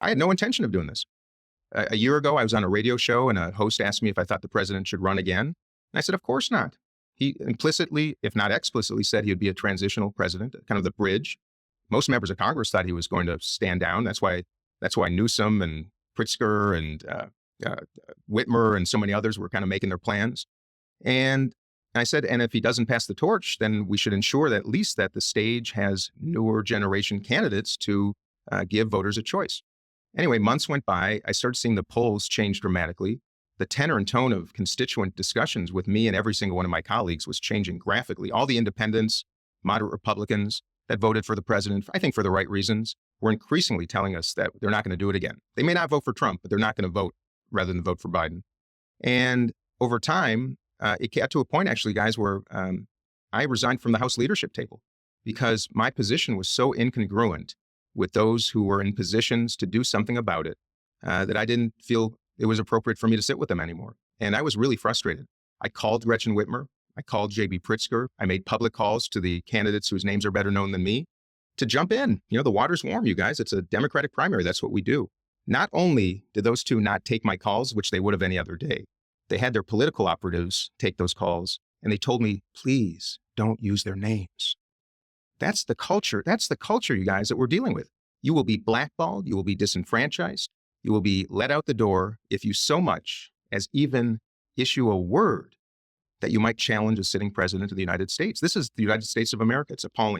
I had no intention of doing this. A year ago, I was on a radio show and a host asked me if I thought the president should run again. And I said, of course not. He implicitly, if not explicitly, said he would be a transitional president, kind of the bridge. Most members of Congress thought he was going to stand down. That's why Newsom and Pritzker and uh, Whitmer and so many others were kind of making their plans. And I said, and if he doesn't pass the torch, then we should ensure that at least that the stage has newer generation candidates to give voters a choice. Anyway, months went by. I started seeing the polls change dramatically. The tenor and tone of constituent discussions with me and every single one of my colleagues was changing graphically. All the independents, moderate Republicans that voted for the president, I think for the right reasons, were increasingly telling us that they're not going to do it again. They may not vote for Trump, but they're not going to vote rather than vote for Biden. And over time, it got to a point, actually, guys, where I resigned from the House leadership table because my position was so incongruent with those who were in positions to do something about it that I didn't feel it was appropriate for me to sit with them anymore. And I was really frustrated. I called Gretchen Whitmer. I called J.B. Pritzker. I made public calls to the candidates whose names are better known than me to jump in. The water's warm, you guys. It's a Democratic primary. That's what we do. Not only did those two not take my calls, which they would have any other day, they had their political operatives take those calls, and they told me, please don't use their names. That's the culture. That's the culture, you guys, that we're dealing with. You will be blackballed. You will be disenfranchised. You will be let out the door if you so much as even issue a word that you might challenge a sitting president of the United States. This is the United States of America. It's appalling.